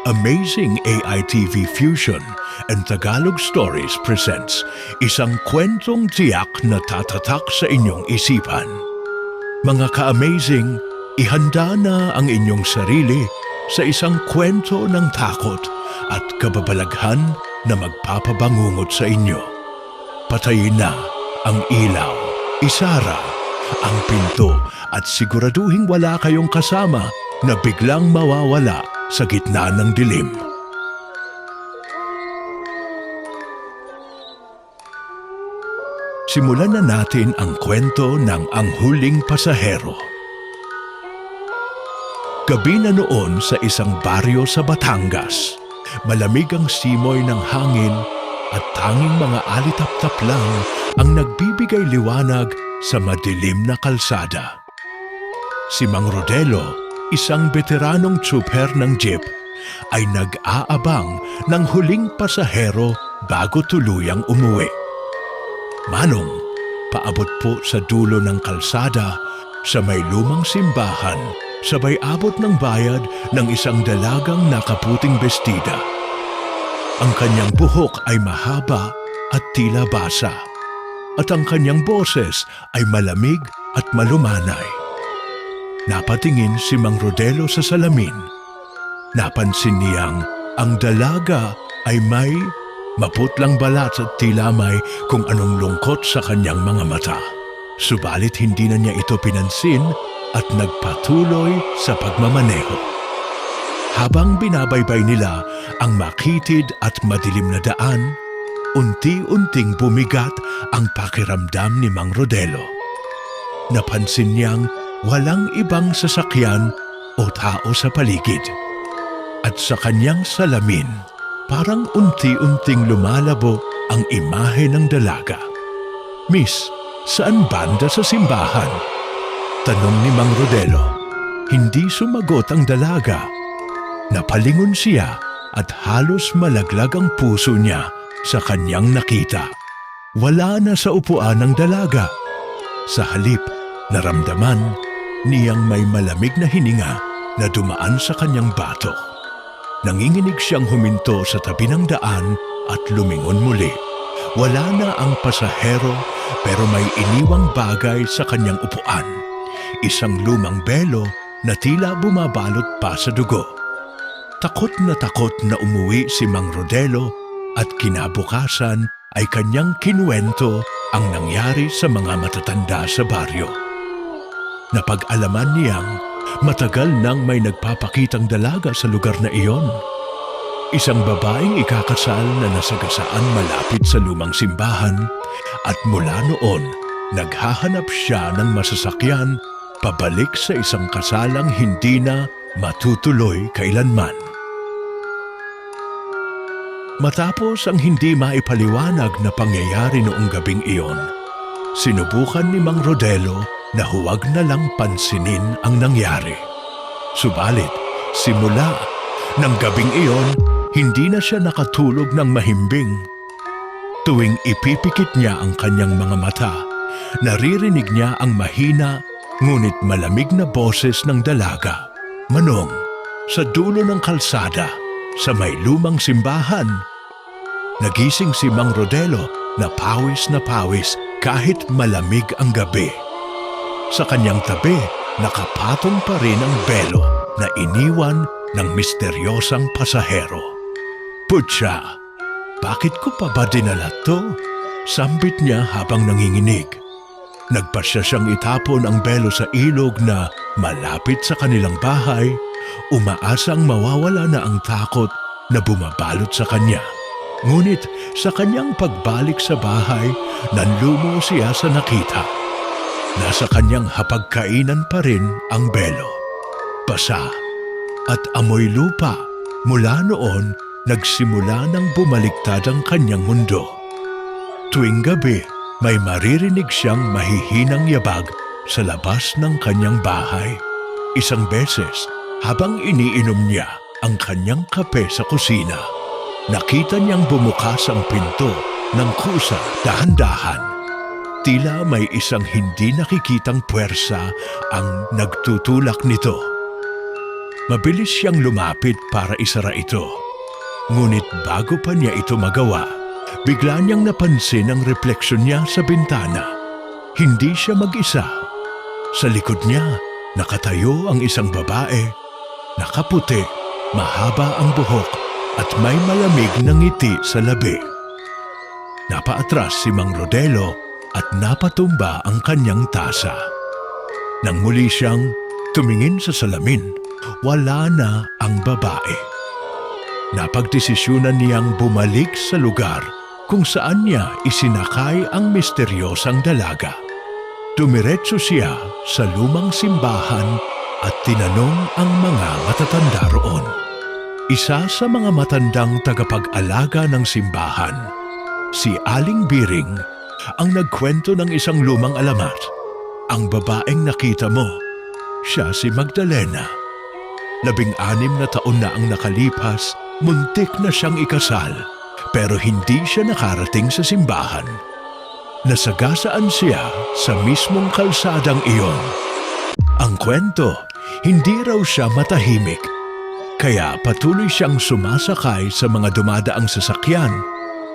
Amazing AI TV Fusion and Tagalog Stories presents isang kwentong tiyak na tatatak sa inyong isipan. Mga ka-amazing, ihanda na ang inyong sarili sa isang kwento ng takot at kababalaghan na magpapabangungot sa inyo. Patayin na ang ilaw, isara ang pinto at siguraduhing wala kayong kasama na biglang mawawala sa gitna ng dilim. Simulan na natin ang kwento ng Ang Huling Pasahero. Gabi na noon sa isang baryo sa Batangas. Malamig ang simoy ng hangin at tanging mga alitap-tap lang ang nagbibigay liwanag sa madilim na kalsada. Si Mang Rodelo, isang veteranong tsuper ng jeep, ay nag-aabang ng huling pasahero bago tuluyang umuwi. Manong, paabot po sa dulo ng kalsada sa may lumang simbahan, sabay abot ng bayad ng isang dalagang nakaputing bestida. Ang kanyang buhok ay mahaba at tila basa, at ang kanyang boses ay malamig at malumanay. Napatingin si Mang Rodelo sa salamin. Napansin niyang ang dalaga ay may maputlang balat at tila may kung anong lungkot sa kanyang mga mata. Subalit hindi na niya ito pinansin at nagpatuloy sa pagmamaneho. Habang binabaybay nila ang makitid at madilim na daan, unti-unting bumigat ang pakiramdam ni Mang Rodelo. Napansin niyang walang ibang sasakyan o tao sa paligid. At sa kanyang salamin, parang unti-unting lumalabo ang imahe ng dalaga. "Miss, saan banda sa simbahan?" tanong ni Mang Rodelo. Hindi sumagot ang dalaga. Napalingon siya at halos malaglag ang puso niya sa kanyang nakita. Wala na sa upuan ng dalaga. Sa halip, naramdaman niyang may malamig na hininga na dumaan sa kanyang batok. Nanginginig siyang huminto sa tabi ng daan at lumingon muli. Wala na ang pasahero pero may iniwang bagay sa kanyang upuan. Isang lumang belo na tila bumabalot pa sa dugo. Takot na umuwi si Mang Rodelo at kinabukasan ay kanyang kinuwento ang nangyari sa mga matatanda sa baryo. Napag-alaman niyang matagal nang may nagpapakitang dalaga sa lugar na iyon. Isang babaeng ikakasal na nasagasaan malapit sa lumang simbahan at mula noon, naghahanap siya ng masasakyan pabalik sa isang kasalang hindi na matutuloy kailanman. Matapos ang hindi maipaliwanag na pangyayari noong gabing iyon, sinubukan ni Mang Rodelo na huwag na lang pansinin ang nangyari. Subalit, simula ng gabing iyon, hindi na siya nakatulog ng mahimbing. Tuwing ipipikit niya ang kanyang mga mata, naririnig niya ang mahina ngunit malamig na boses ng dalaga. "Manong, sa dulo ng kalsada, sa may lumang simbahan." Nagising si Mang Rodelo na pawis kahit malamig ang gabi. Sa kanyang tabi, nakapatong pa rin ang belo na iniwan ng misteryosang pasahero. "Putya, bakit ko pa ba dinala to?" sambit niya habang nanginginig. Nagpasya siyang itapon ang belo sa ilog na malapit sa kanilang bahay, umaasang mawawala na ang takot na bumabalot sa kanya. Ngunit sa kanyang pagbalik sa bahay, nanlumo siya sa nakita. Nasa kanyang hapagkainan pa rin ang belo. Basa at amoy lupa. Mula noon, nagsimula ng bumaliktad ang kanyang mundo. Tuwing gabi, may maririnig siyang mahihinang yabag sa labas ng kanyang bahay. Isang beses, habang iniinom niya ang kanyang kape sa kusina, nakita niyang bumukas ang pinto ng kusa dahan-dahan. Tila may isang hindi nakikitang puwersa ang nagtutulak nito. Mabilis siyang lumapit para isara ito. Ngunit bago pa niya ito magawa, bigla niyang napansin ang refleksyon niya sa bintana. Hindi siya mag-isa. Sa likod niya, nakatayo ang isang babae, nakaputi, mahaba ang buhok at may malamig na ngiti sa labi. Napaatras si Mang Rodelo at napatumba ang kanyang tasa. Nang muli siyang tumingin sa salamin, wala na ang babae. Napagdesisyunan niyang bumalik sa lugar kung saan niya isinakay ang misteryosang dalaga. Dumiretso siya sa lumang simbahan at tinanong ang mga matatanda roon. Isa sa mga matandang tagapag-alaga ng simbahan, si Aling Biring, ang nagkwento ng isang lumang alamat. Ang babaeng nakita mo, siya si Magdalena. 16 na taon na ang nakalipas, muntik na siyang ikasal, pero hindi siya nakarating sa simbahan. Nasagasaan siya sa mismong kalsadang iyon. Ang kwento, hindi raw siya matahimik, kaya patuloy siyang sumasakay sa mga dumadaang sasakyan,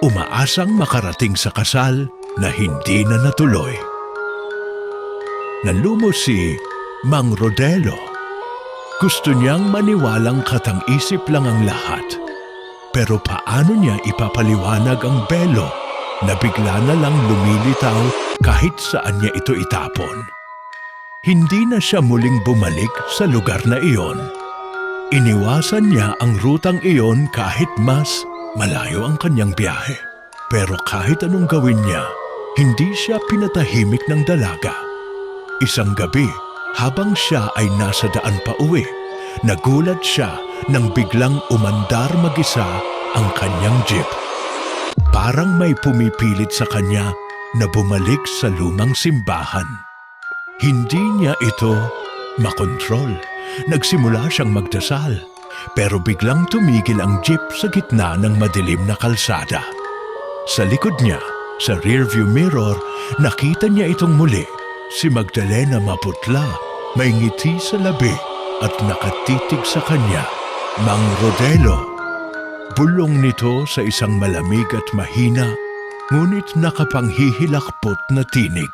umaasang makarating sa kasal na hindi na natuloy. Nanlumos si Mang Rodelo. Gusto niyang maniwalang katang-isip lang ang lahat. Pero paano niya ipapaliwanag ang belo na bigla na lang lumilitaw kahit saan niya ito itapon? Hindi na siya muling bumalik sa lugar na iyon. Iniwasan niya ang rutang iyon kahit mas malayo ang kanyang biyahe. Pero kahit anong gawin niya, hindi siya pinatahimik ng dalaga. Isang gabi, habang siya ay nasa daan pa uwi, nagulat siya nang biglang umandar mag-isa ang kanyang jeep. Parang may pumipilit sa kanya na bumalik sa lumang simbahan. Hindi niya ito makontrol. Nagsimula siyang magdasal, pero biglang tumigil ang jeep sa gitna ng madilim na kalsada. Sa likod niya, sa rearview mirror, nakita niya itong muli. Si Magdalena maputla, may ngiti sa labi at nakatitig sa kanya. Mang Rodelo. Bulong nito sa isang malamig at mahina, ngunit nakapanghihilakpot na tinig.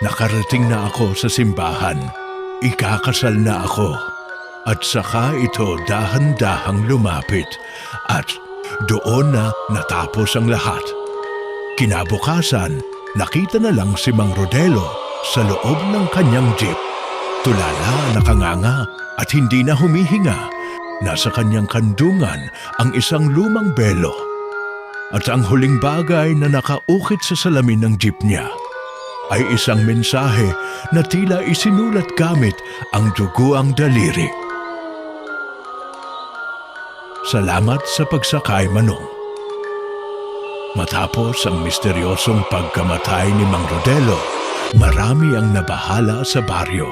Nakarating na ako sa simbahan. Ikakasal na ako. At saka ito dahan-dahang lumapit at doon na natapos ang lahat. Kinabukasan, nakita na lang si Mang Rodelo sa loob ng kanyang jeep. Tulala, nakanganga at hindi na humihinga. Nasa kanyang kandungan ang isang lumang belo. At ang huling bagay na nakaukit sa salamin ng jeep niya ay isang mensahe na tila isinulat gamit ang duguang daliri. Salamat sa pagsakay, Manong. Matapos ang misteryosong pagkamatay ni Mang Rodelo, marami ang nabahala sa baryo.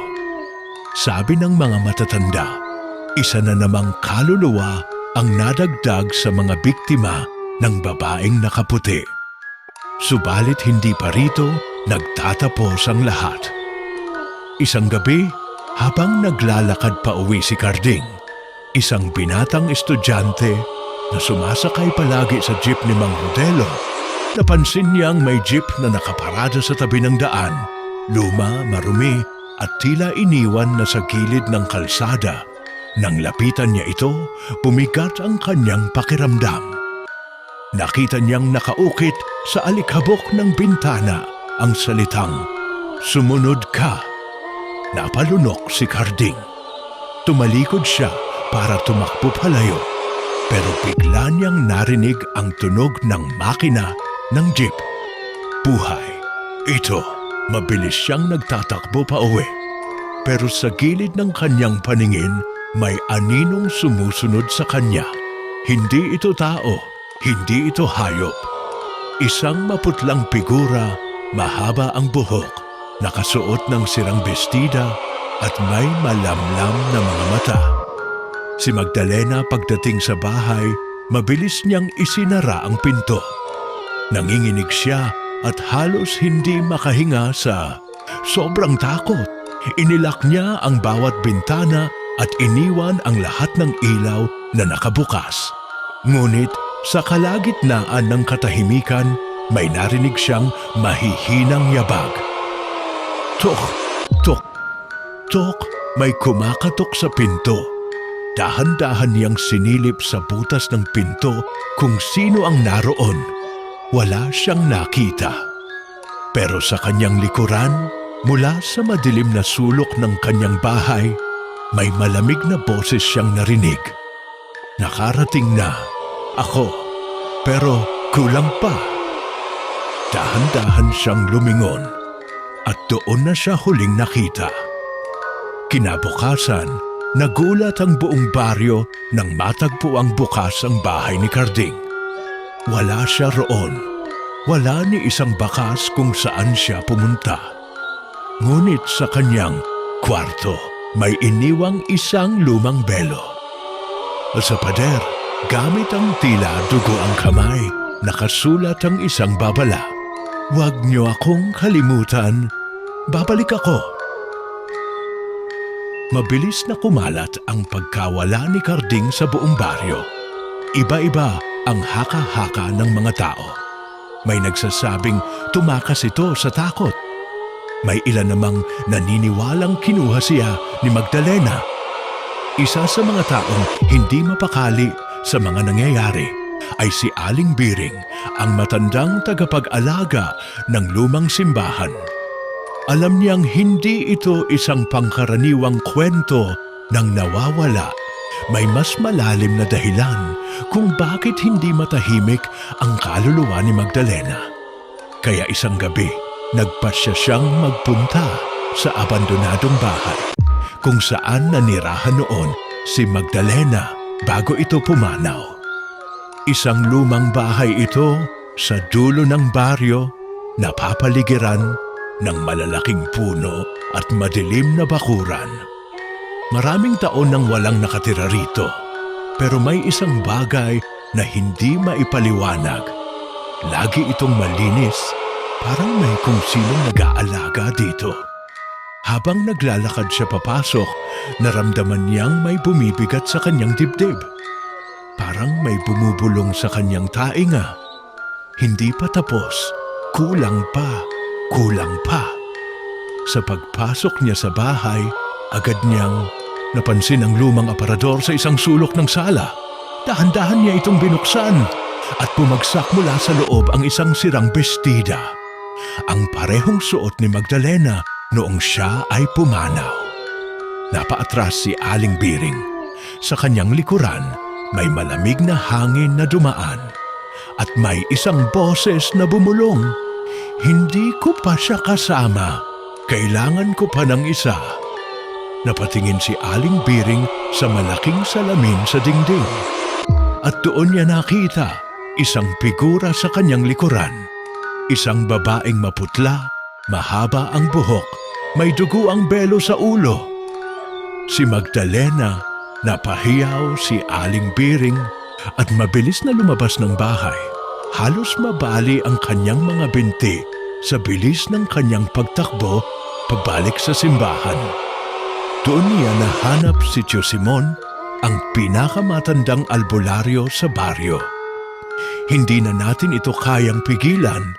Sabi ng mga matatanda, isa na namang kaluluwa ang nadagdag sa mga biktima ng babaeng nakaputi. Subalit hindi pa rito nagtatapos ang lahat. Isang gabi, habang naglalakad pa uwi si Carding, isang binatang estudyante na sumasakay palagi sa jeep ni Mang Rodelo, napansin niyang may jeep na nakaparada sa tabi ng daan, luma, marumi at tila iniwan na sa gilid ng kalsada. Nang lapitan niya ito, pumigat ang kanyang pakiramdam. Nakita niyang nakaukit sa alikhabok ng bintana ang salitang, "Sumunod ka." Napalunok si Carding. Tumalikod siya para tumakbo palayo, pero bigla niyang narinig ang tunog ng makina ng jeep. Buhay. Ito, mabilis siyang nagtatakbo pa uwi. Pero sa gilid ng kanyang paningin, may aninong sumusunod sa kanya. Hindi ito tao, hindi ito hayop. Isang maputlang figura, mahaba ang buhok, nakasuot ng sirang bestida at may malamlam na mga mata. Si Magdalena pagdating sa bahay, mabilis niyang isinara ang pinto. Nanginginig siya at halos hindi makahinga sa sobrang takot. Inilak niya ang bawat bintana at iniwan ang lahat ng ilaw na nakabukas. Ngunit sa kalagitnaan ng katahimikan, may narinig siyang mahihinang yabag. Tok! Tok! Tok! May kumakatok sa pinto. Dahan-dahan niyang sinilip sa butas ng pinto kung sino ang naroon. Wala siyang nakita. Pero sa kanyang likuran, mula sa madilim na sulok ng kanyang bahay, may malamig na boses siyang narinig. Nakarating na ako, pero kulang pa. Dahan-dahan siyang lumingon at doon na siya huling nakita. Kinabukasan, nagulat ang buong baryo nang matagpuang bukas ang bahay ni Carding. Wala siya roon. Wala ni isang bakas kung saan siya pumunta. Ngunit sa kanyang kwarto, may iniwang isang lumang belo. Sa pader, gamit ang tila dugo ang kamay, nakasulat ang isang babala. Huwag niyo akong kalimutan, babalik ako. Mabilis na kumalat ang pagkawala ni Carding sa buong baryo. Iba-iba ang haka-haka ng mga tao. May nagsasabing tumakas ito sa takot. May ilan namang naniniwalang kinuha siya ni Magdalena. Isa sa mga taong hindi mapakali sa mga nangyayari ay si Aling Biring, ang matandang tagapag-alaga ng lumang simbahan. Alam niyang hindi ito isang pangkaraniwang kwento ng nawawala. May mas malalim na dahilan kung bakit hindi matahimik ang kaluluwa ni Magdalena. Kaya isang gabi, nagpasya siyang magpunta sa abandonadong bahay kung saan nanirahan noon si Magdalena bago ito pumanaw. Isang lumang bahay ito sa dulo ng baryo, napapaligiran ng malalaking puno at madilim na bakuran. Maraming taon nang walang nakatira rito, pero may isang bagay na hindi maipaliwanag. Lagi itong malinis, parang may kung sinong nag-aalaga dito. Habang naglalakad siya papasok, naramdaman niyang may bumibigat sa kanyang dibdib. Parang may bumubulong sa kanyang tainga. Hindi pa tapos, kulang pa. Kulang pa. Sa pagpasok niya sa bahay, agad niyang napansin ang lumang aparador sa isang sulok ng sala. Dahan-dahan niya itong binuksan at bumagsak mula sa loob ang isang sirang bestida. Ang parehong suot ni Magdalena noong siya ay pumanaw. Napaatras si Aling Biring. Sa kanyang likuran, may malamig na hangin na dumaan at may isang boses na bumulong. Hindi ko pa siya kasama. Kailangan ko pa ng isa. Napatingin si Aling Biring sa malaking salamin sa dingding. At doon niya nakita isang figura sa kanyang likuran. Isang babaeng maputla, mahaba ang buhok, may dugo ang belo sa ulo. Si Magdalena. Napahiyaw si Aling Biring at mabilis na lumabas ng bahay. Halos mabali ang kanyang mga binti sa bilis ng kanyang pagtakbo pabalik sa simbahan. Doon niya nahanap si Tio Simon, ang pinakamatandang albularyo sa baryo. Hindi na natin ito kayang pigilan.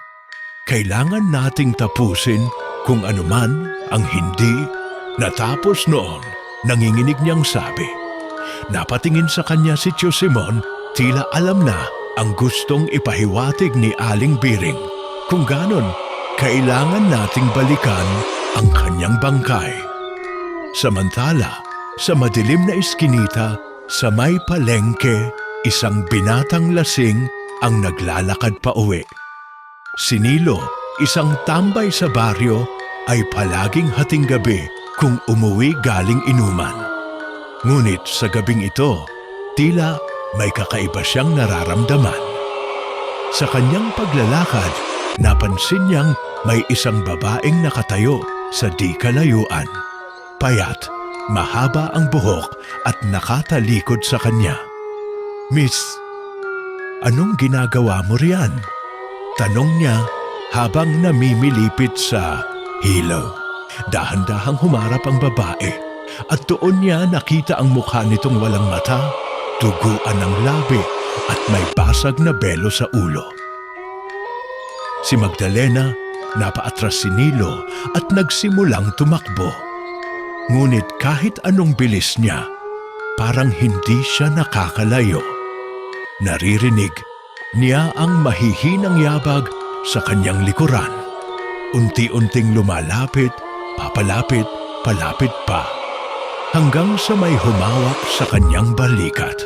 Kailangan nating tapusin kung anuman ang hindi. Natapos noon, nanginginig niyang sabi. Napatingin sa kanya si Tio Simon, tila alam na ang gustong ipahiwatig ni Aling Biring. Kung ganon, kailangan nating balikan ang kanyang bangkay. Samantala, sa madilim na iskinita, sa may palengke, isang binatang lasing ang naglalakad pa uwi. Si Nilo, isang tambay sa baryo, ay palaging hating gabi kung umuwi galing inuman. Ngunit sa gabing ito, tila may kakaiba siyang nararamdaman. Sa kanyang paglalakad, napansin niyang may isang babaeng nakatayo sa di kalayuan. Payat, mahaba ang buhok at nakatalikod sa kanya. "Miss, anong ginagawa mo riyan?" Tanong niya habang namimilipit sa hilo. Dahan-dahang humarap ang babae. at doon niya nakita ang mukha nitong walang mata, duguan ng labi at may basag na belo sa ulo. Si Magdalena napaatras si Nilo at nagsimulang tumakbo. Ngunit kahit anong bilis niya, parang hindi siya nakakalayo. Naririnig niya ang mahihinang yabag sa kanyang likuran. Unti-unting lumalapit, papalapit, palapit pa, hanggang sa may humawak sa kanyang balikat.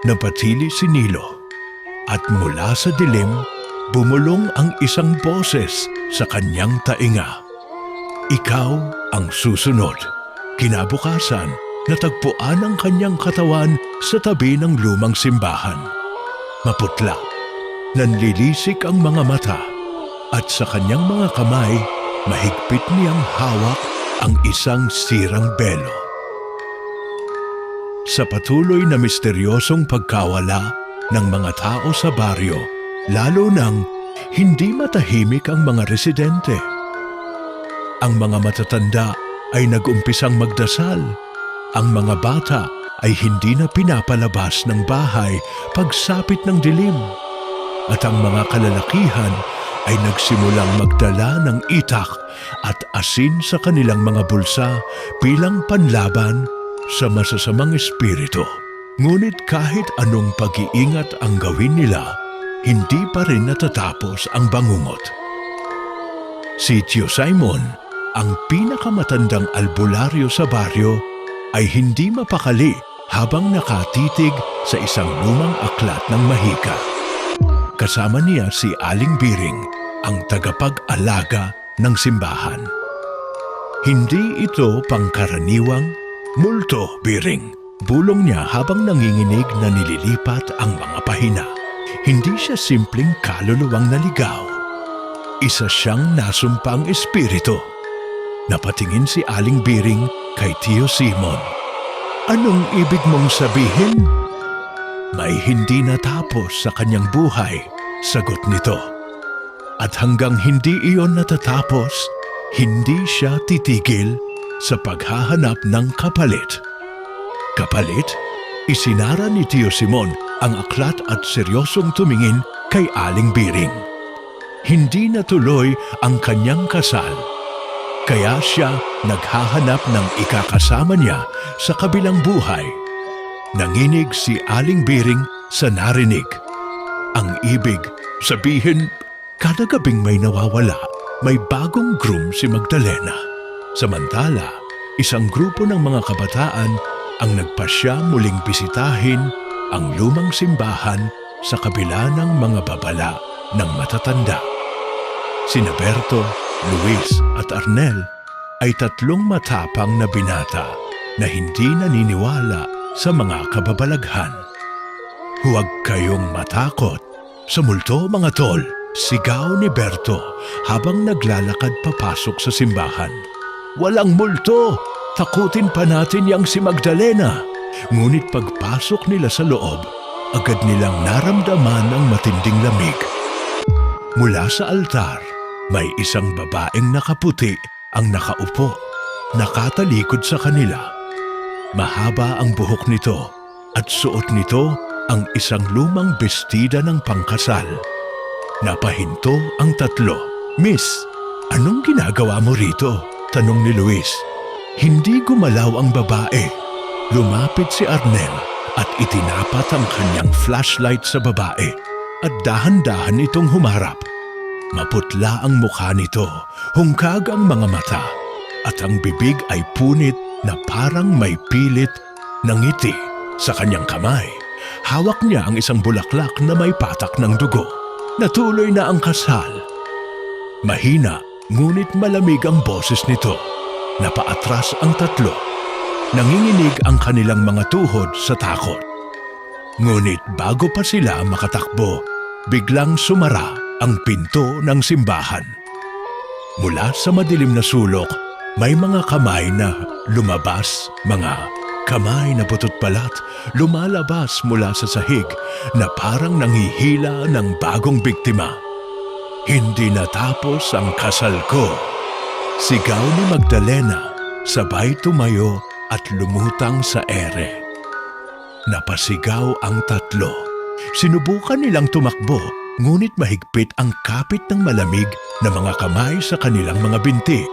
Napatili si Nilo at mula sa dilim, bumulong ang isang boses sa kanyang tainga. Ikaw ang susunod. Kinabukasan, natagpuan ang kanyang katawan sa tabi ng lumang simbahan. Maputla, nanlilisik ang mga mata, at sa kanyang mga kamay, mahigpit niyang hawak ang isang sirang belo. Sa patuloy na misteryosong pagkawala ng mga tao sa baryo, lalo nang hindi matahimik ang mga residente. Ang mga matatanda ay nag-umpisang magdasal. Ang mga bata ay hindi na pinapalabas ng bahay pagsapit ng dilim. At ang mga kalalakihan ay nagsimulang magdala ng itak at asin sa kanilang mga bulsa bilang panlaban sa masasamang espiritu. Ngunit kahit anong pag-iingat ang gawin nila, hindi pa rin natatapos ang bangungot. Si Tio Simon, ang pinakamatandang albularyo sa baryo, ay hindi mapakali habang nakatitig sa isang lumang aklat ng mahika. Kasama niya si Aling Biring, ang tagapag-alaga ng simbahan. Hindi ito pangkaraniwang multo, Biring. Bulong niya habang nanginginig na nililipat ang mga pahina. Hindi siya simpleng kaluluwang naligaw. Isa siyang nasumpang espiritu. Napatingin si Aling Biring kay Tio Simon. Anong ibig mong sabihin? May hindi natapos sa kanyang buhay, sagot nito. At hanggang hindi iyon natatapos, hindi siya titigil sa paghahanap ng kapalit. Kapalit, isinara ni Tio Simon ang aklat at seryosong tumingin kay Aling Biring. Hindi natuloy ang kanyang kasal, kaya siya naghahanap ng ikakasama niya sa kabilang buhay. Nanginig si Aling Biring sa narinig. Ang ibig sabihin, kada gabing may nawawala, may bagong groom si Magdalena. Samantala, isang grupo ng mga kabataan ang nagpasya muling bisitahin ang lumang simbahan sa kabila ng mga babala ng matatanda. Sina Berto, Luis at Arnel ay tatlong matapang na binata na hindi naniniwala sa mga kababalaghan. Huwag kayong matakot. Sa multo, mga tol, sigaw ni Berto habang naglalakad papasok sa simbahan. Walang multo! Takutin pa natin yang si Magdalena. Ngunit pagpasok nila sa loob, agad nilang naramdaman ang matinding lamig. Mula sa altar, may isang babaeng nakaputi ang nakaupo, nakatalikod sa kanila. Mahaba ang buhok nito at suot nito ang isang lumang bestida ng pangkasal. Napahinto ang tatlo. Miss, anong ginagawa mo rito? Tanong ni Luis. Hindi gumalaw ang babae. Lumapit si Arnel at itinapat ang kanyang flashlight sa babae at dahan-dahan itong humarap. Maputla ang mukha nito, hungkag ang mga mata, at ang bibig ay punit na parang may pilit ng ngiti. Sa kanyang kamay, hawak niya ang isang bulaklak na may patak ng dugo. Natuloy na ang kasal. Mahina, ngunit malamig ang boses nito. Napaatras ang tatlo. Nanginginig ang kanilang mga tuhod sa takot. Ngunit bago pa sila makatakbo, biglang sumara ang pinto ng simbahan. Mula sa madilim na sulok, may mga kamay na lumabas, mga kamay na putut-palat, lumalabas mula sa sahig na parang nanghihila ng bagong biktima. Hindi natapos ang kasal ko. Sigaw ni Magdalena sabay tumayo at lumutang sa ere. Napasigaw ang tatlo. Sinubukan nilang tumakbo, ngunit mahigpit ang kapit ng malamig na mga kamay sa kanilang mga binti.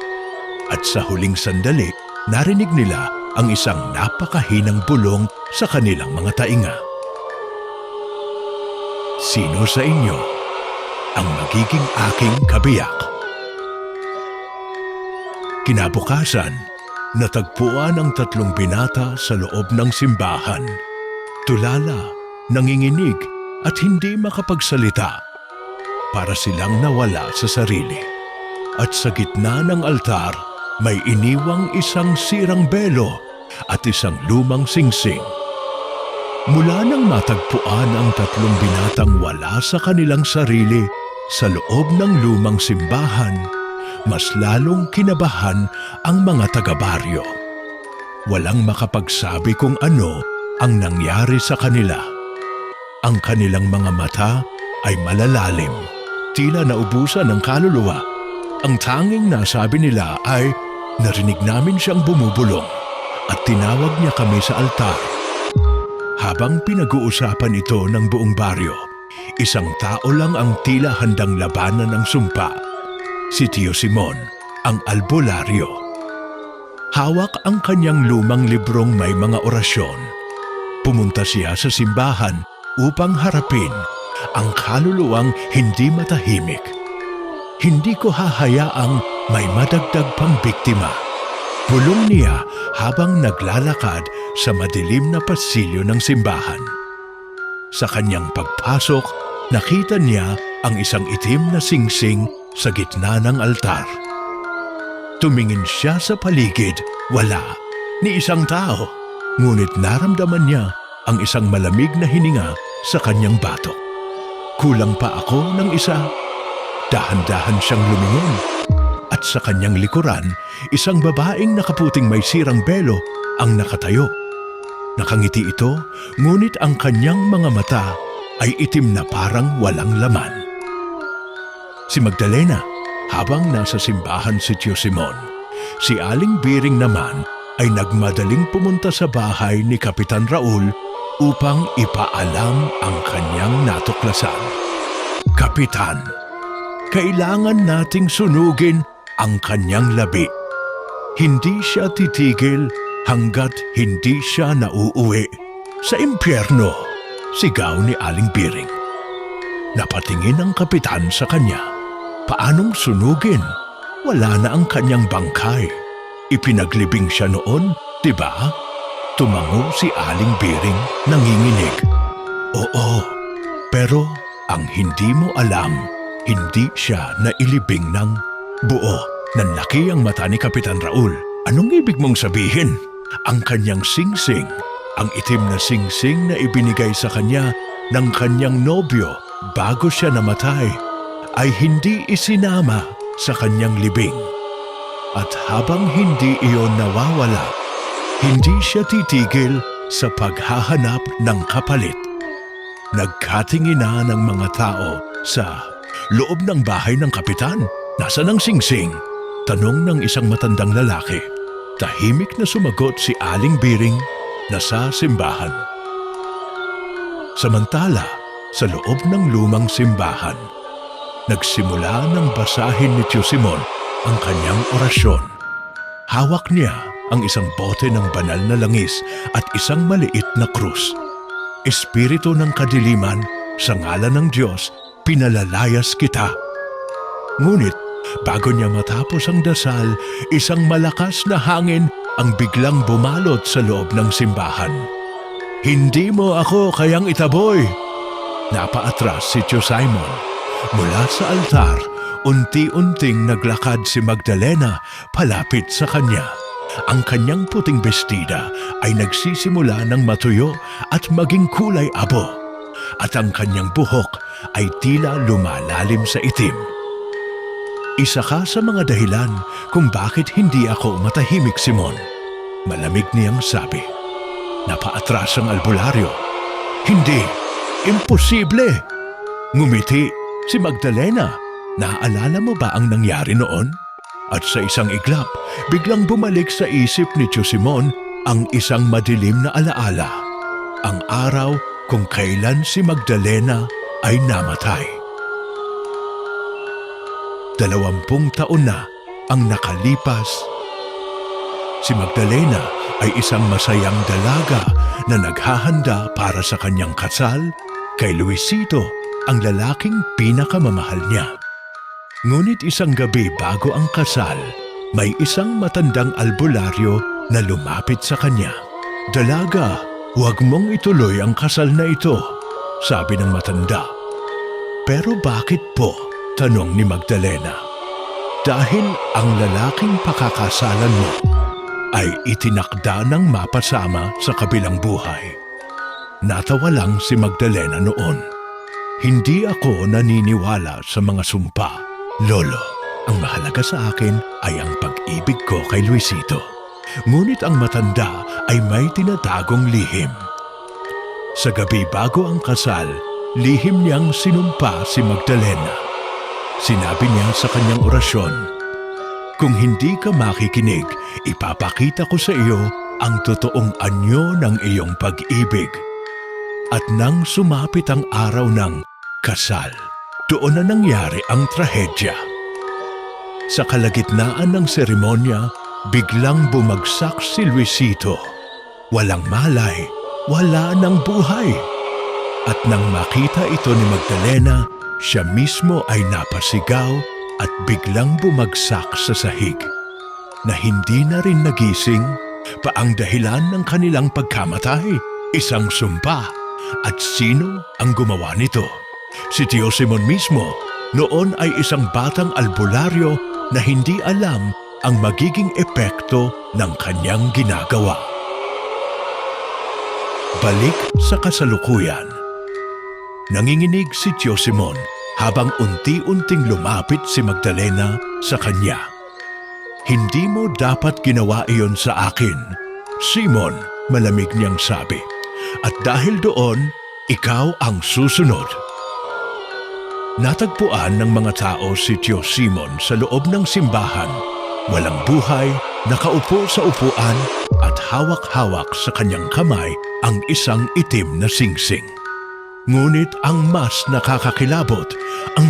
At sa huling sandali, narinig nila ang isang napakahinang bulong sa kanilang mga tainga. Sino sa inyo ang magiging aking kabiyak? Kinabukasan, natagpuan ang tatlong binata sa loob ng simbahan. Tulala, nanginginig at hindi makapagsalita. Para silang nawala sa sarili. At sa gitna ng altar, may iniwang isang sirang belo at isang lumang singsing. Mula nang matagpuan ang tatlong binatang wala sa kanilang sarili sa loob ng lumang simbahan, mas lalong kinabahan ang mga taga-baryo. Walang makapagsabi kung ano ang nangyari sa kanila. Ang kanilang mga mata ay malalalim, tila naubusan ng kaluluwa. Ang tanging nasabi nila ay, narinig namin siyang bumubulong at tinawag niya kami sa altar. Habang pinag-uusapan ito ng buong baryo, isang tao lang ang tila handang labanan ng sumpa. Si Tio Simon, ang albularyo. Hawak ang kanyang lumang librong may mga orasyon. Pumunta siya sa simbahan upang harapin ang kaluluwang hindi matahimik. Hindi ko hahayaang may madagdag pang biktima. Bulong niya habang naglalakad sa madilim na pasilyo ng simbahan. Sa kanyang pagpasok, nakita niya ang isang itim na singsing sa gitna ng altar. Tumingin siya sa paligid, wala ni isang tao. Ngunit naramdaman niya ang isang malamig na hininga sa kanyang batok. Kulang pa ako ng isa. Dahan-dahan siyang lumingon. At sa kanyang likuran, isang babaeng nakaputing may sirang belo ang nakatayo. Nakangiti ito, ngunit ang kanyang mga mata ay itim na parang walang laman. Si Magdalena, habang nasa simbahan si Tio Simon. Si Aling Biring naman ay nagmadaling pumunta sa bahay ni Kapitan Raul upang ipaalam ang kanyang natuklasan. Kapitan, kailangan nating sunugin ang kanyang labi. Hindi siya titigil hanggat hindi siya nauuwi sa impyerno, sigaw ni Aling Biring. Napatingin ang kapitan sa kanya. Paanong sunugin? Wala na ang kanyang bangkay. Ipinaglibing siya noon, diba? Tumango si Aling Biring nanginginig. Oo, pero ang hindi mo alam, hindi siya nailibing ng buo. Nanlaki ang mata ni Kapitan Raul. Anong ibig mong sabihin? Ang kanyang singsing, ang itim na singsing na ibinigay sa kanya ng kanyang nobyo bago siya namatay, ay hindi isinama sa kanyang libing. At habang hindi iyon nawawala, hindi siya titigil sa paghahanap ng kapalit. Nagkatingina ng mga tao sa loob ng bahay ng kapitan. Nasaan ang singsing? Tanong ng isang matandang lalaki. Tahimik na sumagot si Aling Biring na sa simbahan. Samantala, sa loob ng lumang simbahan, nagsimula ng basahin ni Tio Simon ang kanyang orasyon. Hawak niya ang isang bote ng banal na langis at isang maliit na krus. Espiritu ng kadiliman, sa ngalan ng Diyos, pinalalayas kita. Ngunit, bago niya matapos ang dasal, isang malakas na hangin ang biglang bumalot sa loob ng simbahan. Hindi mo ako kayang itaboy! Napaatras si Tio Simon. Mula sa altar, unti-unting naglakad si Magdalena palapit sa kanya. Ang kanyang puting bestida ay nagsisimula ng matuyo at maging kulay abo. At ang kanyang buhok ay tila lumalalim sa itim. Isa ka sa mga dahilan kung bakit hindi ako matahimik, Simon. Malamig niyang sabi. Napaatras ang albularyo. Hindi! Imposible! Ngumiti si Magdalena. Naaalala mo ba ang nangyari noon? At sa isang iglap, biglang bumalik sa isip ni Tio Simon ang isang madilim na alaala. Ang araw kung kailan si Magdalena ay namatay. 20 taon na ang nakalipas. Si Magdalena ay isang masayang dalaga na naghahanda para sa kanyang kasal kay Luisito, ang lalaking pinakamamahal niya. Ngunit isang gabi bago ang kasal, may isang matandang albularyo na lumapit sa kanya. "Dalaga, huwag mong ituloy ang kasal na ito," sabi ng matanda. "Pero bakit po?" tanong ni Magdalena. "Dahil ang lalaking pakakasalan mo ay itinakda ng mapasama sa kabilang buhay." Natawa lang si Magdalena noon. "Hindi ako naniniwala sa mga sumpa, Lolo. Ang mahalaga sa akin ay ang pag-ibig ko kay Luisito." Ngunit ang matanda ay may tinatagong lihim. Sa gabi bago ang kasal, lihim niyang sinumpa si Magdalena. Sinabi niya sa kanyang orasyon, "Kung hindi ka makikinig, ipapakita ko sa iyo ang totoong anyo ng iyong pag-ibig." At nang sumapit ang araw ng kasal, doon na nangyari ang trahedya. Sa kalagitnaan ng seremonya, biglang bumagsak si Luisito. Walang malay, wala ng buhay. At nang makita ito ni Magdalena, siya mismo ay napasigaw at biglang bumagsak sa sahig. Na hindi na rin nagising pa ang dahilan ng kanilang pagkamatay, isang sumpa. At sino ang gumawa nito? Si Tio Simon mismo. Noon ay isang batang albularyo na hindi alam ang magiging epekto ng kanyang ginagawa. Balik sa kasalukuyan. Nanginginig si Tio Simon habang unti-unting lumapit si Magdalena sa kanya. "Hindi mo dapat ginawa iyon sa akin, Simon," malamig niyang sabi. "At dahil doon, ikaw ang susunod." Natagpuan ng mga tao si Tio Simon sa loob ng simbahan. Walang buhay, nakaupo sa upuan at hawak-hawak sa kanyang kamay ang isang itim na singsing. Ngunit ang mas nakakakilabot, ang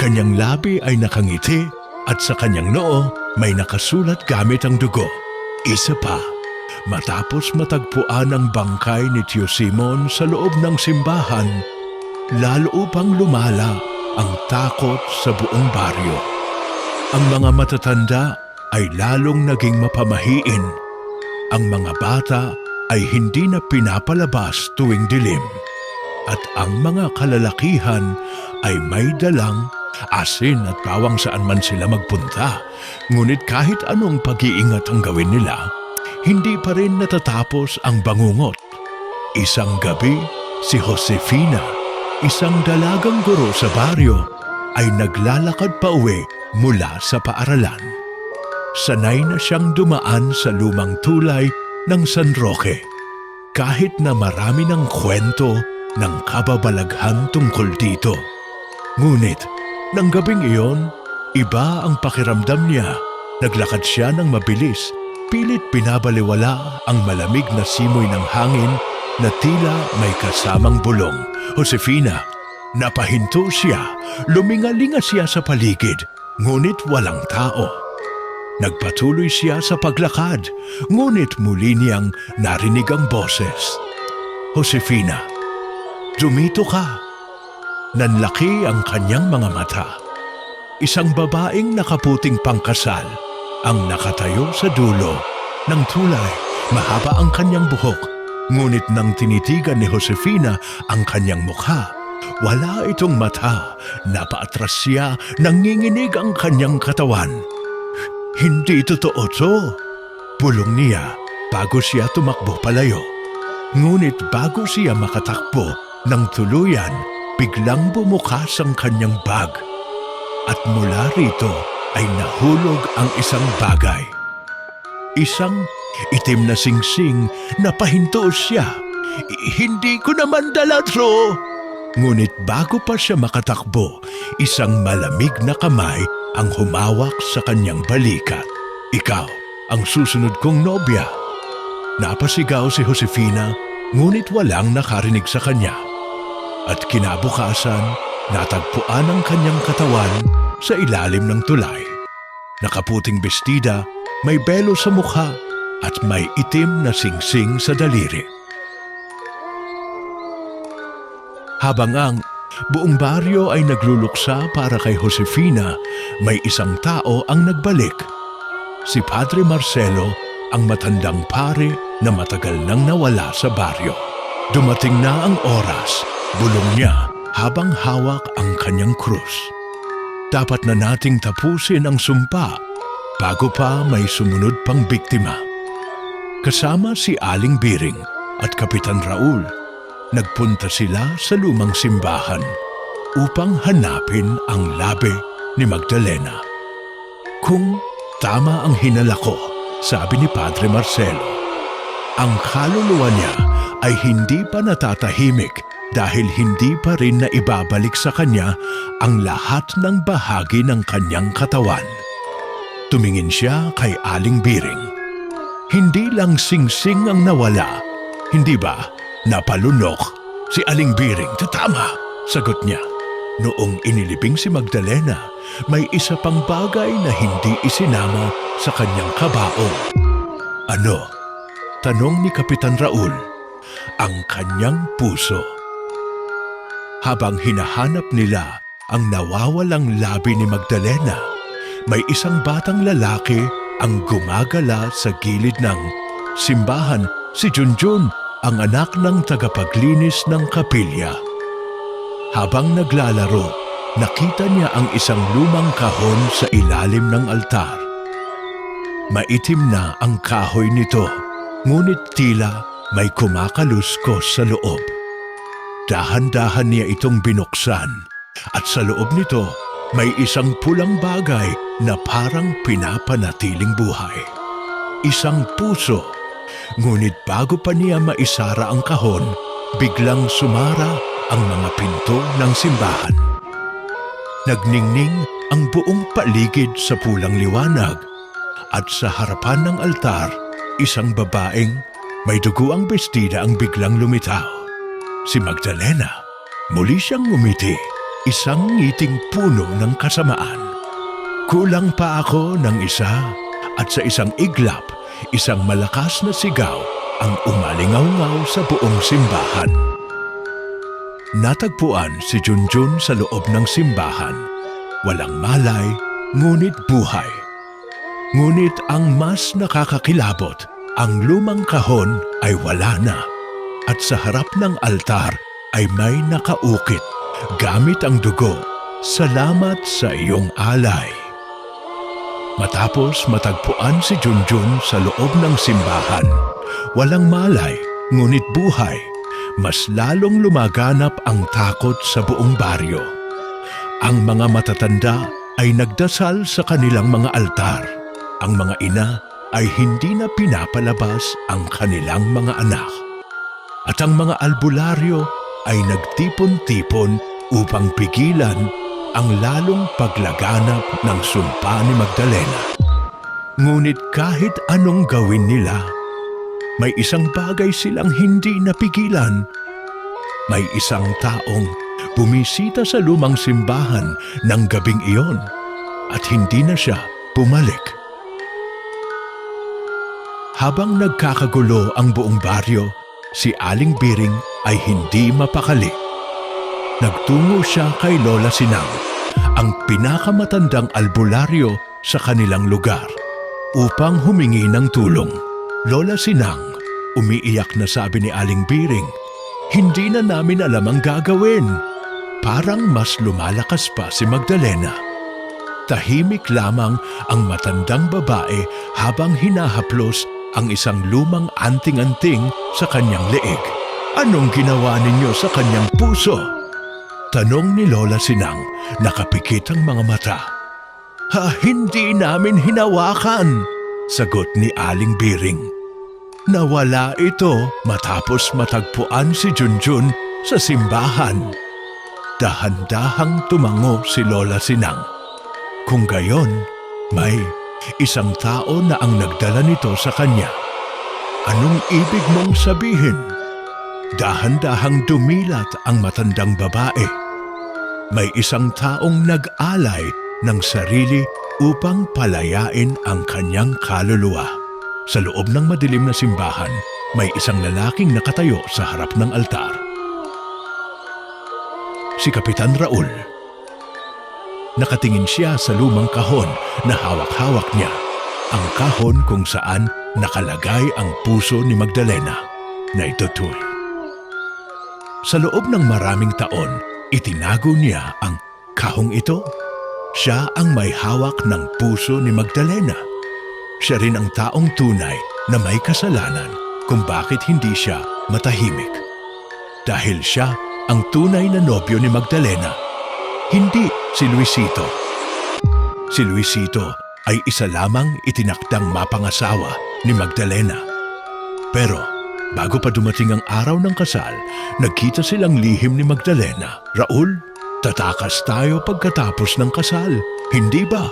kanyang labi ay nakangiti at sa kanyang noo may nakasulat gamit ang dugo. Isa pa, matapos matagpuan ang bangkay ni Tio Simon sa loob ng simbahan, lalo pang lumala ang takot sa buong baryo. Ang mga matatanda ay lalong naging mapamahiin. Ang mga bata ay hindi na pinapalabas tuwing dilim. At ang mga kalalakihan ay may dalang asin at bawang saan man sila magpunta. Ngunit kahit anong pag-iingat ang gawin nila, hindi pa rin natatapos ang bangungot. Isang gabi, si Josefina, isang dalagang guro sa baryo, ay naglalakad pa uwi mula sa paaralan. Sanay na siyang dumaan sa lumang tulay ng San Roque. Kahit na marami ng kwento ng kababalaghan tungkol dito. Ngunit, nang gabing iyon, iba ang pakiramdam niya. Naglakad siya ng mabilis, pilit binabaliwala ang malamig na simoy ng hangin na tila may kasamang bulong. "Josefina!" Napahinto siya, lumingalinga siya sa paligid, ngunit walang tao. Nagpatuloy siya sa paglakad, ngunit muli niyang narinig ang boses. "Josefina, dumito ka." Nanlaki ang kanyang mga mata. Isang babaeng nakaputing pangkasal ang nakatayo sa dulo ng tulay. Mahaba ang kanyang buhok, ngunit nang tinitigan ni Josefina ang kanyang mukha, wala itong mata. Napaatras siya, nanginginig ang kanyang katawan. "Hindi totoo to," bulong niya bago siya tumakbo palayo. Ngunit bago siya makatakbo ng tuluyan, biglang bumukas ang kanyang bag. At mula rito ay nahulog ang isang bagay. Isang itim na singsing na pahinto siya. "Hindi ko naman dala to," Ngunit bago pa siya makatakbo, isang malamig na kamay ang humawak sa kanyang balikat. Ikaw ang susunod kong nobya. Napasigaw si Josefina, ngunit walang nakarinig sa kanya. At kinabukasan, natagpuan ang kanyang katawan sa ilalim ng tulay. Nakaputing bestida, may belo sa mukha at may itim na singsing sa daliri. Habang ang buong baryo ay nagluluksa para kay Josefina, may isang tao ang nagbalik. Si Padre Marcelo, ang matandang pare na matagal nang nawala sa baryo. Dumating na ang oras, bulong niya habang hawak ang kanyang krus. Dapat na nating tapusin ang sumpa bago pa may sumunod pang biktima. Kasama si Aling Biring at Kapitan Raul, nagpunta sila sa lumang simbahan upang hanapin ang labi ni Magdalena. Kung tama ang hinala ko, sabi ni Padre Marcelo, ang kaluluwa niya ay hindi pa natatahimik dahil hindi pa rin na ibabalik sa kanya ang lahat ng bahagi ng kanyang katawan. Tumingin siya kay Aling Biring. Hindi lang singsing ang nawala, hindi ba? Napalunok. Si Aling Biring, tama, sagot niya. Noong inilibing si Magdalena, may isa pang bagay na hindi isinama sa kanyang kabaong. Ano? Tanong ni Kapitan Raul. Ang kanyang puso. Habang hinahanap nila ang nawawalang labi ni Magdalena, may isang batang lalaki ang gumagala sa gilid ng simbahan, si Junjun, ang anak ng tagapaglinis ng kapilya. Habang naglalaro, nakita niya ang isang lumang kahon sa ilalim ng altar. Maitim na ang kahoy nito, ngunit tila may kumakaluskos sa loob. Dahan-dahan niya itong binuksan, at sa loob nito may isang pulang bagay na parang pinapanatiling buhay. Isang puso. Ngunit bago pa niya maisara ang kahon, biglang sumara ang mga pinto ng simbahan. Nagningning ang buong paligid sa pulang liwanag at sa harapan ng altar, isang babaeng may duguang bestida ang biglang lumitaw. Si Magdalena. Muli siyang ngumiti, isang ngiting puno ng kasamaan. Kulang pa ako ng isa at sa isang iglap, isang malakas na sigaw ang umalingaw-ngaw sa buong simbahan. Natagpuan si Junjun sa loob ng simbahan. Walang malay, ngunit buhay. Ngunit ang mas nakakakilabot, ang lumang kahon ay wala na. At sa harap ng altar ay may nakaukit gamit ang dugo, "Salamat sa iyong alay." Matapos matagpuan si Junjun sa loob ng simbahan, walang malay, ngunit buhay, mas lalong lumaganap ang takot sa buong baryo. Ang mga matatanda ay nagdasal sa kanilang mga altar. Ang mga ina ay hindi na pinapalabas ang kanilang mga anak. At ang mga albularyo ay nagtipon-tipon upang pigilan ang lalong paglaganap ng sumpa ni Magdalena. Ngunit kahit anong gawin nila, may isang bagay silang hindi napigilan. May isang taong bumisita sa lumang simbahan ng gabing iyon at hindi na siya bumalik. Habang nagkakagulo ang buong baryo, si Aling Biring ay hindi mapakali. Nagtungo siya kay Lola Sinang, ang pinakamatandang albularyo sa kanilang lugar, upang humingi ng tulong. Lola Sinang, umiiyak na sabi ni Aling Biring, "Hindi na namin alam ang gagawin." Parang mas lumalakas pa si Magdalena. Tahimik lamang ang matandang babae habang hinahaplos ang isang lumang anting-anting sa kanyang leeg. "Anong ginawa ninyo sa kanyang puso?" Tanong ni Lola Sinang, nakapikit ang mga mata. Hindi namin hinawakan," sagot ni Aling Biring. "Nawala ito matapos matagpuan si Junjun sa simbahan." dahan-dahang tumango si Lola Sinang. Kung gayon, may isang tao na ang nagdala nito sa kanya. Anong ibig mong sabihin? Dahan-dahang dumilat ang matandang babae. May isang taong nag-alay ng sarili upang palayain ang kanyang kaluluwa. Sa loob ng madilim na simbahan, may isang lalaking nakatayo sa harap ng altar. Si Kapitan Raul. Nakatingin siya sa lumang kahon na hawak-hawak niya. Ang kahon kung saan nakalagay ang puso ni Magdalena na itutuloy. Sa loob ng maraming taon, itinago niya ang kahong ito. Siya ang may hawak ng puso ni Magdalena. Siya rin ang taong tunay na may kasalanan kung bakit hindi siya matahimik. Dahil siya ang tunay na nobyo ni Magdalena, hindi si Luisito. Si Luisito ay isa lamang itinakdang mapangasawa ni Magdalena. Pero bago pa dumating ang araw ng kasal, nagkita silang lihim ni Magdalena. Raul, tatakas tayo pagkatapos ng kasal, hindi ba?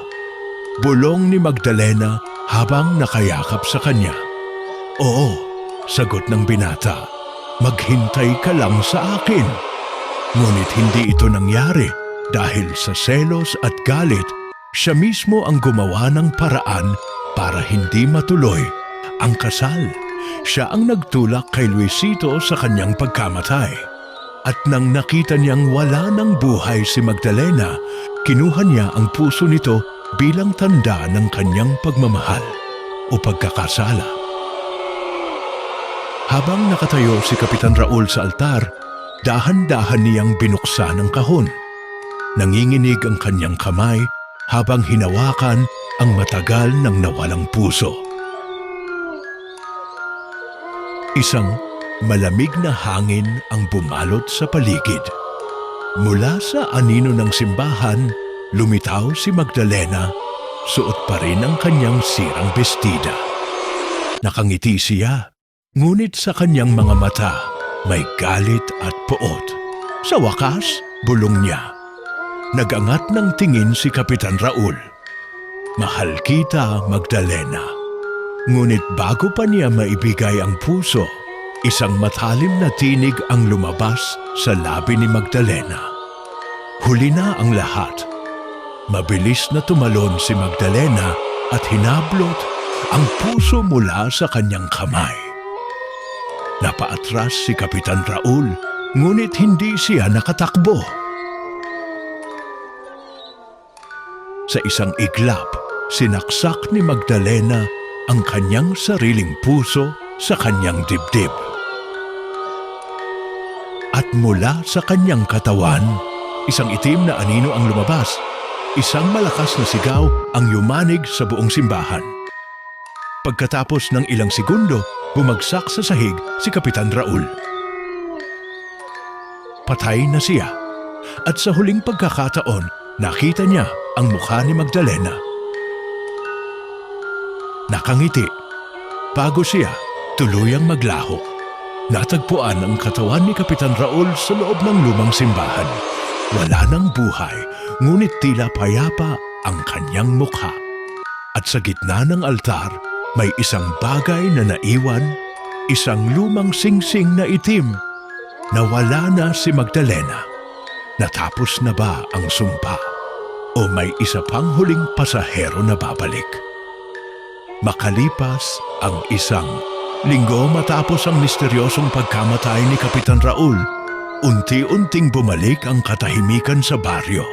Bulong ni Magdalena habang nakayakap sa kanya. Oo, sagot ng binata. Maghintay ka lang sa akin. Ngunit hindi ito nangyari dahil sa selos at galit, siya mismo ang gumawa ng paraan para hindi matuloy ang kasal. Siya ang nagtulak kay Luisito sa kanyang pagkamatay. At nang nakita niyang wala ng buhay si Magdalena, kinuha niya ang puso nito bilang tanda ng kanyang pagmamahal o pagkakasala. Habang nakatayo si Kapitan Raul sa altar, dahan-dahan niyang binuksan ang kahon. Nanginginig ang kanyang kamay habang hinawakan ang matagal ng nawalang puso. Isang malamig na hangin ang bumalot sa paligid. Mula sa anino ng simbahan, lumitaw si Magdalena, suot pa rin ang kanyang sirang bestida. Nakangiti siya, ngunit sa kanyang mga mata may galit at poot. Sa wakas, bulong niya. Nagangat ng tingin si Kapitan Raul. Mahal kita, Magdalena. Ngunit bago pa niya maibigay ang puso, isang matalim na tinig ang lumabas sa labi ni Magdalena. Huli na ang lahat. Mabilis na tumalon si Magdalena at hinablot ang puso mula sa kanyang kamay. Napaatras si Kapitan Raul, ngunit hindi siya nakatakbo. Sa isang iglap, sinaksak ni Magdalena ang kanyang sariling puso sa kanyang dibdib. At mula sa kanyang katawan, isang itim na anino ang lumabas. Isang malakas na sigaw ang yumanig sa buong simbahan. Pagkatapos ng ilang segundo, bumagsak sa sahig si Kapitan Raul. Patay na siya. At sa huling pagkakataon, nakita niya ang mukha ni Magdalena. Nakangiti. Bago siya tuluyang maglaho, natagpuan ang katawan ni Kapitan Raul sa loob ng lumang simbahan. Wala ng buhay, ngunit tila payapa ang kanyang mukha. At sa gitna ng altar, may isang bagay na naiwan, isang lumang singsing na itim. Nawala na si Magdalena. Natapos na ba ang sumpa? O may isa pang huling pasahero na babalik? Makalipas ang isang linggo matapos ang misteryosong pagkamatay ni Kapitan Raul, unti-unting bumalik ang katahimikan sa baryo.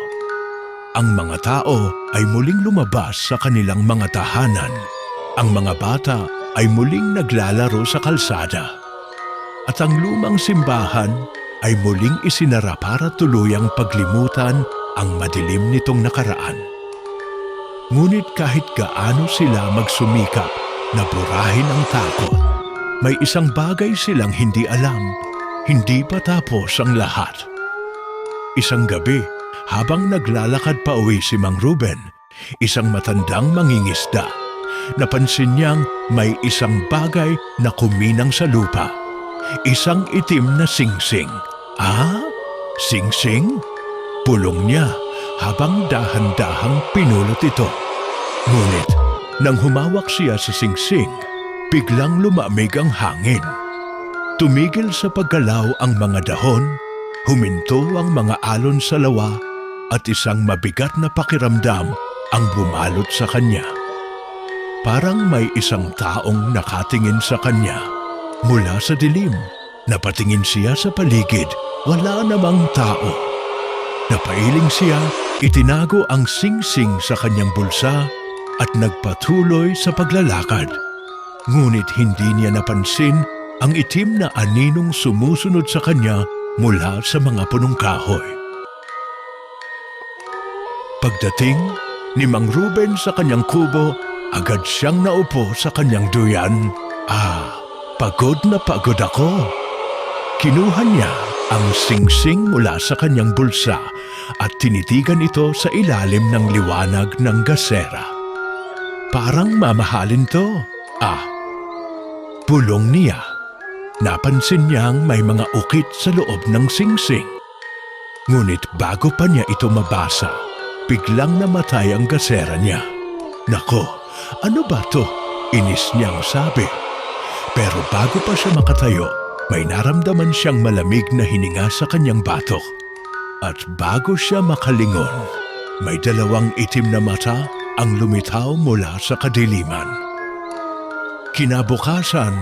Ang mga tao ay muling lumabas sa kanilang mga tahanan. Ang mga bata ay muling naglalaro sa kalsada. At ang lumang simbahan ay muling isinara para tuluyang paglimutan ang madilim nitong nakaraan. Ngunit kahit gaano sila magsumikap na burahin ang takot, may isang bagay silang hindi alam. Hindi pa tapos ang lahat. Isang gabi, habang naglalakad pa uwi si Mang Ruben, isang matandang mangingisda, napansin niyang may isang bagay na kuminang sa lupa. Isang itim na singsing. Ah? Singsing? Pulong niya habang dahan-dahang pinulot ito. Ngunit nang humawak siya sa singsing, biglang lumamig ang hangin. Tumigil sa paggalaw ang mga dahon, huminto ang mga alon sa lawa at isang mabigat na pakiramdam ang bumalot sa kanya. Parang may isang taong nakatingin sa kanya. Mula sa dilim, napatingin siya sa paligid, wala namang tao. Napailing siya, itinago ang singsing sa kanyang bulsa at nagpatuloy sa paglalakad. Ngunit hindi niya napansin ang itim na aninong sumusunod sa kanya mula sa mga punong kahoy. Pagdating ni Mang Ruben sa kanyang kubo, agad siyang naupo sa kanyang duyan. Pagod na pagod ako. Kinuha niya ang singsing mula sa kanyang bulsa at tinitigan ito sa ilalim ng liwanag ng gasera. Parang mamahalin to. Pulong niya. Napansin niyang may mga ukit sa loob ng singsing. Ngunit bago pa niya ito mabasa, biglang namatay ang gasera niya. Nako, ano ba to? Inis niyang sabi. Pero bago pa siya makatayo, may naramdaman siyang malamig na hininga sa kanyang batok. At bago siya makalingon, may dalawang itim na mata ang lumitaw mula sa kadiliman. Kinabukasan,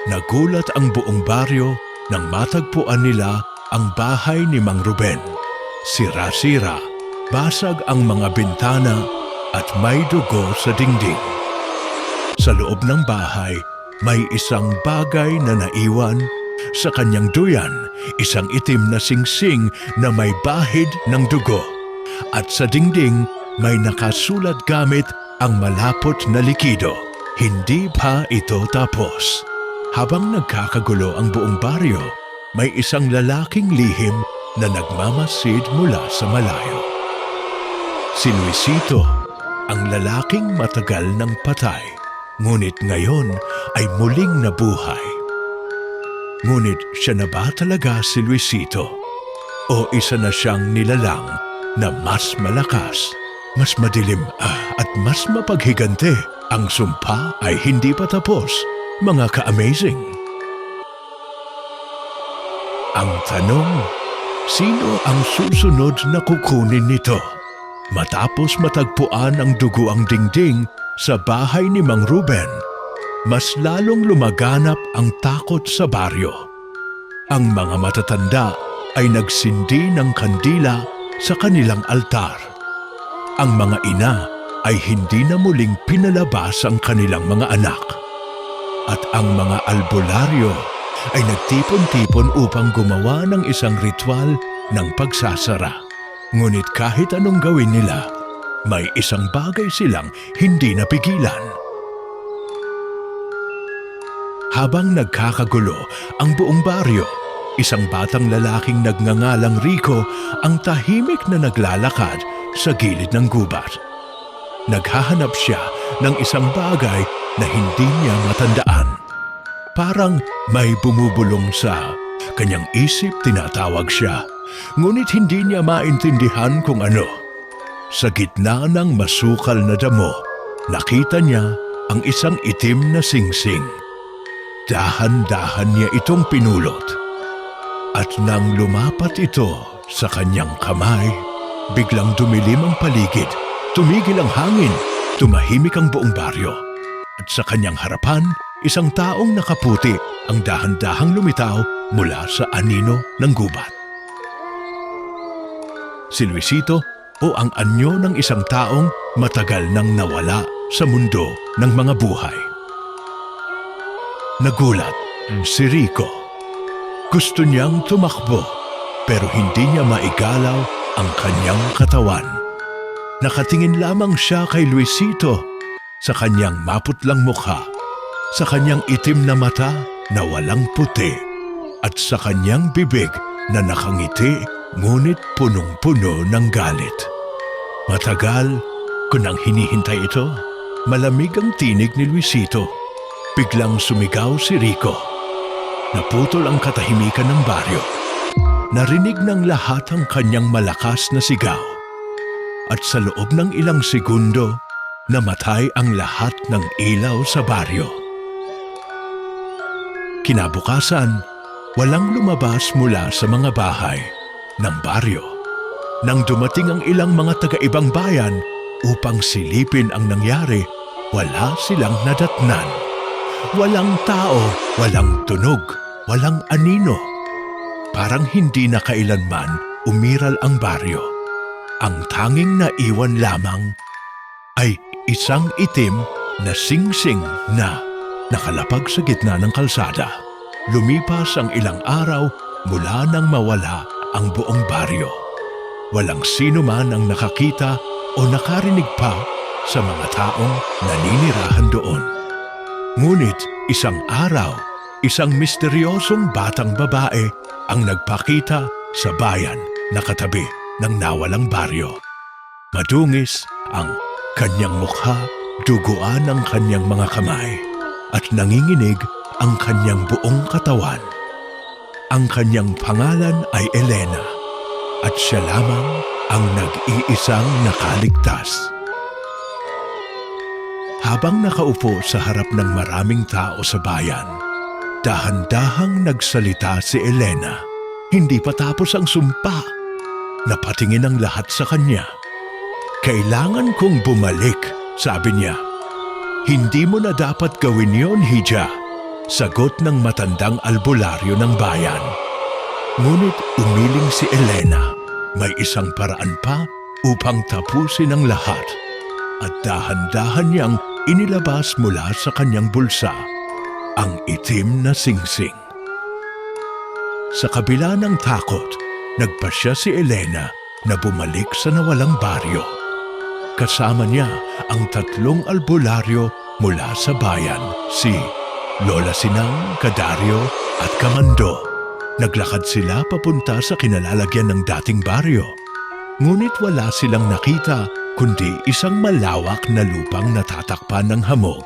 nagulat ang buong baryo nang matagpuan nila ang bahay ni Mang Ruben. Sira-sira, basag ang mga bintana at may dugo sa dingding. Sa loob ng bahay, may isang bagay na naiwan. Sa kanyang duyan, isang itim na singsing na may bahid ng dugo. At sa dingding, may nakasulat gamit ang malapot na likido. Hindi pa ito tapos. Habang nagkakagulo ang buong baryo, may isang lalaking lihim na nagmamasid mula sa malayo. Si Luisito, ang lalaking matagal ng patay, ngunit ngayon ay muling nabuhay. Ngunit siya na ba talaga si Luisito? O isa na siyang nilalang na mas malakas, mas madilim at mas mapaghigante? Ang sumpa ay hindi pa tapos, mga ka-amazing. Ang tanong, sino ang susunod na kukunin nito? Matapos matagpuan ang dugo ang dingding sa bahay ni Mang Ruben, mas lalong lumaganap ang takot sa baryo. Ang mga matatanda ay nagsindi ng kandila sa kanilang altar. Ang mga ina ay hindi na muling pinalabas ang kanilang mga anak. At ang mga albularyo ay nagtipon-tipon upang gumawa ng isang ritual ng pagsasara. Ngunit kahit anong gawin nila, may isang bagay silang hindi napigilan. Habang nagkakagulo ang buong baryo, isang batang lalaking nagngangalang Rico ang tahimik na naglalakad sa gilid ng gubat. Naghahanap siya ng isang bagay na hindi niya matandaan. Parang may bumubulong sa kanyang isip, tinatawag siya, ngunit hindi niya maintindihan kung ano. Sa gitna ng masukal na damo, nakita niya ang isang itim na singsing. Dahan-dahan niya itong pinulot. At nang lumapat ito sa kanyang kamay, biglang dumilim ang paligid, tumigil ang hangin, tumahimik ang buong baryo. At sa kanyang harapan, isang taong nakaputi ang dahan-dahang lumitaw mula sa anino ng gubat. Si Luisito o ang anyo ng isang taong matagal nang nawala sa mundo ng mga buhay. Nagulat si Rico. Gusto niyang tumakbo pero hindi niya maigalaw ang kanyang katawan. Nakatingin lamang siya kay Luisito sa kanyang maputlang mukha, sa kanyang itim na mata na walang puti, at sa kanyang bibig na nakangiti ngunit punong-puno ng galit. Matagal ko nang hinihintay ito. Malamig ang tinig ni Luisito. Biglang sumigaw si Rico. Naputol ang katahimikan ng baryo. narinig ng lahat ang kanyang malakas na sigaw. At sa loob ng ilang segundo, namatay ang lahat ng ilaw sa baryo. Kinabukasan, walang lumabas mula sa mga bahay ng baryo. Nang dumating ang ilang mga taga-ibang bayan upang silipin ang nangyari, wala silang nadatnan. Walang tao, walang tunog, walang anino. Parang hindi na kailanman umiral ang baryo. Ang tanging naiwan lamang ay isang itim na singsing na nakalapag sa gitna ng kalsada. Lumipas ang ilang araw mula nang mawala ang buong baryo. Walang sino man ang nakakita o nakarinig pa sa mga taong naninirahan doon. Ngunit isang araw, isang misteryosong batang babae ang nagpakita sa bayan na katabi ng nawalang baryo. Madungis ang kanyang mukha, duguan ang kanyang mga kamay, at nanginginig ang kanyang buong katawan. Ang kanyang pangalan ay Elena, at siya lamang ang nag-iisang nakaligtas. Habang nakaupo sa harap ng maraming tao sa bayan, dahan-dahang nagsalita si Elena. Hindi pa tapos ang sumpa. Napatingin ang lahat sa kanya. "Kailangan kong bumalik," sabi niya. "Hindi mo na dapat gawin yon, Hija," sagot ng matandang albularyo ng bayan. Ngunit umiling si Elena. May isang paraan pa upang tapusin ang lahat. At dahan-dahan niyang inilabas mula sa kanyang bulsa ang itim na singsing. Sa kabila ng takot, nagpasya si Elena na bumalik sa nawalang baryo. Kasama niya ang 3 albularyo mula sa bayan, si Lola Sinang, Kadaryo at Kamando. Naglakad sila papunta sa kinalalagyan ng dating baryo. Ngunit wala silang nakita kundi isang malawak na lupang natatakpan ng hamog.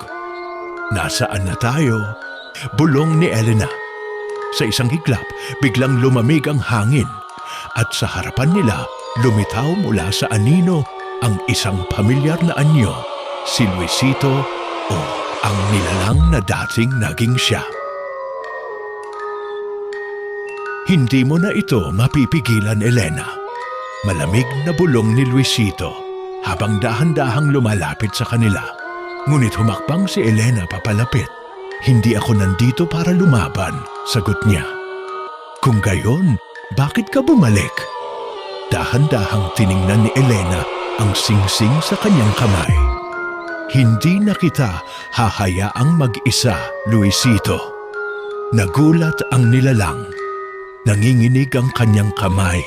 "Nasaan na tayo?" bulong ni Elena. Sa isang higlap, biglang lumamig ang hangin at sa harapan nila lumitaw mula sa anino ang isang pamilyar na anyo, si Luisito o ang nilalang na dating naging siya. "Hindi mo na ito mapipigilan, Elena," malamig na bulong ni Luisito habang dahan-dahang lumalapit sa kanila. Ngunit humakbang si Elena papalapit. "Hindi ako nandito para lumaban," sagot niya. "Kung gayon, bakit ka bumalik?" Dahan-dahang tiningnan ni Elena ang singsing sa kanyang kamay. "Hindi na kita hahayaang mag-isa, Luisito." Nagulat ang nilalang. Nanginginig ang kanyang kamay.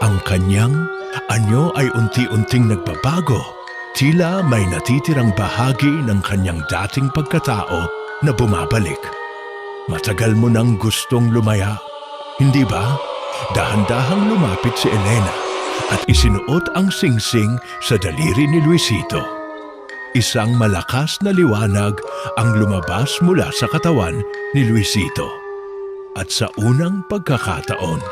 Ang kanyang anyo ay unti-unting nagbabago. Tila may natitirang bahagi ng kanyang dating pagkatao na bumabalik. "Matagal mo nang gustong lumaya, hindi ba?" Dahan-dahang lumapit si Elena at isinuot ang singsing sa daliri ni Luisito. Isang malakas na liwanag ang lumabas mula sa katawan ni Luisito. At sa unang pagkakataon,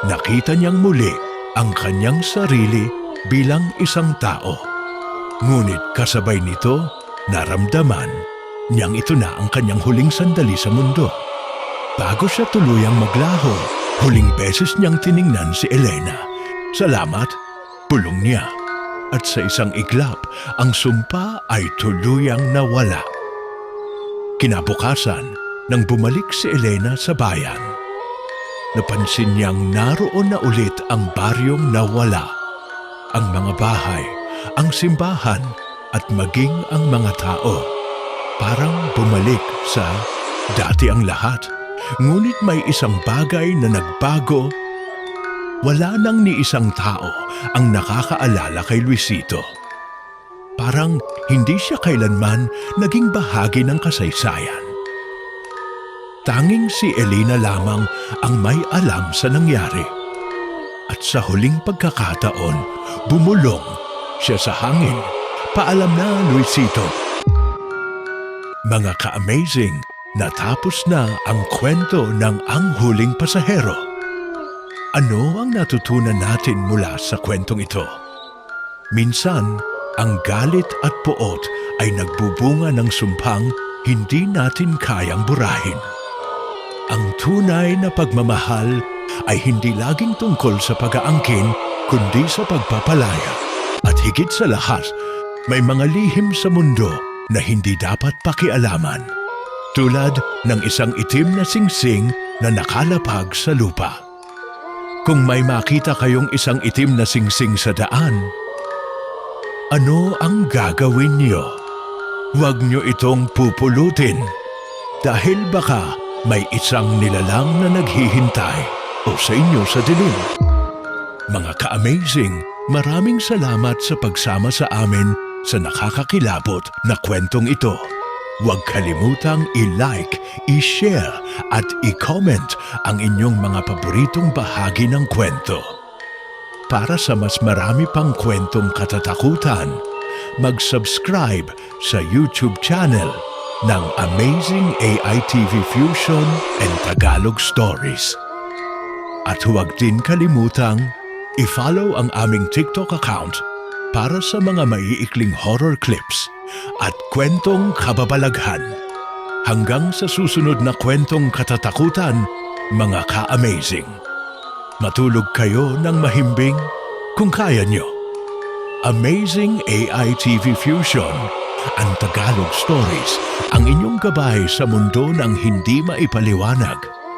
nakita niyang muli ang kanyang sarili bilang isang tao. Ngunit kasabay nito, naramdaman niyang ito na ang kanyang huling sandali sa mundo. Bago siya tuluyang maglaho, huling beses niyang tiningnan si Elena. "Salamat," bulong niya. At sa isang iglap, ang sumpa ay tuluyang nawala. Kinabukasan, nang bumalik si Elena sa bayan, napansin niyang naroon na ulit ang baryong nawala. Ang mga bahay, ang simbahan, at maging ang mga tao. Parang bumalik sa dati ang lahat. Ngunit may isang bagay na nagbago. Wala nang ni isang tao ang nakakaalala kay Luisito. Parang hindi siya kailanman naging bahagi ng kasaysayan. Tanging si Elena lamang ang may alam sa nangyari. At sa huling pagkakataon, bumulong siya sa hangin. "Paalam na, Luisito." Mga ka-amazing, natapos na ang kwento ng Ang Huling Pasahero. Ano ang natutunan natin mula sa kwentong ito? Minsan, ang galit at poot ay nagbubunga ng sumpang hindi natin kayang burahin. Ang tunay na pagmamahal ay hindi laging tungkol sa pag-aangkin kundi sa pagpapalaya. At higit sa lahat, may mga lihim sa mundo na hindi dapat pakialaman. Tulad ng isang itim na singsing na nakalapag sa lupa. Kung may makita kayong isang itim na singsing sa daan, ano ang gagawin niyo? Huwag niyo itong pupulutin dahil baka may isang nilalang na naghihintay o sa inyo sa dilim. Mga ka-amazing, maraming salamat sa pagsama sa amin sa nakakakilabot na kwentong ito. Huwag kalimutang i-like, i-share at i-comment ang inyong mga paboritong bahagi ng kwento. Para sa mas marami pang kwentong katatakutan, mag-subscribe sa YouTube channel ng Amazing AITV Fusion and Tagalog Stories. At huwag din kalimutang i-follow ang aming TikTok account para sa mga maiikling horror clips at kwentong kababalaghan. Hanggang sa susunod na kwentong katatakutan, mga ka-amazing. Matulog kayo ng mahimbing kung kaya nyo. Amazing AITV Fusion and Tagalog Stories, ang inyong gabay sa mundo ng hindi maipaliwanag.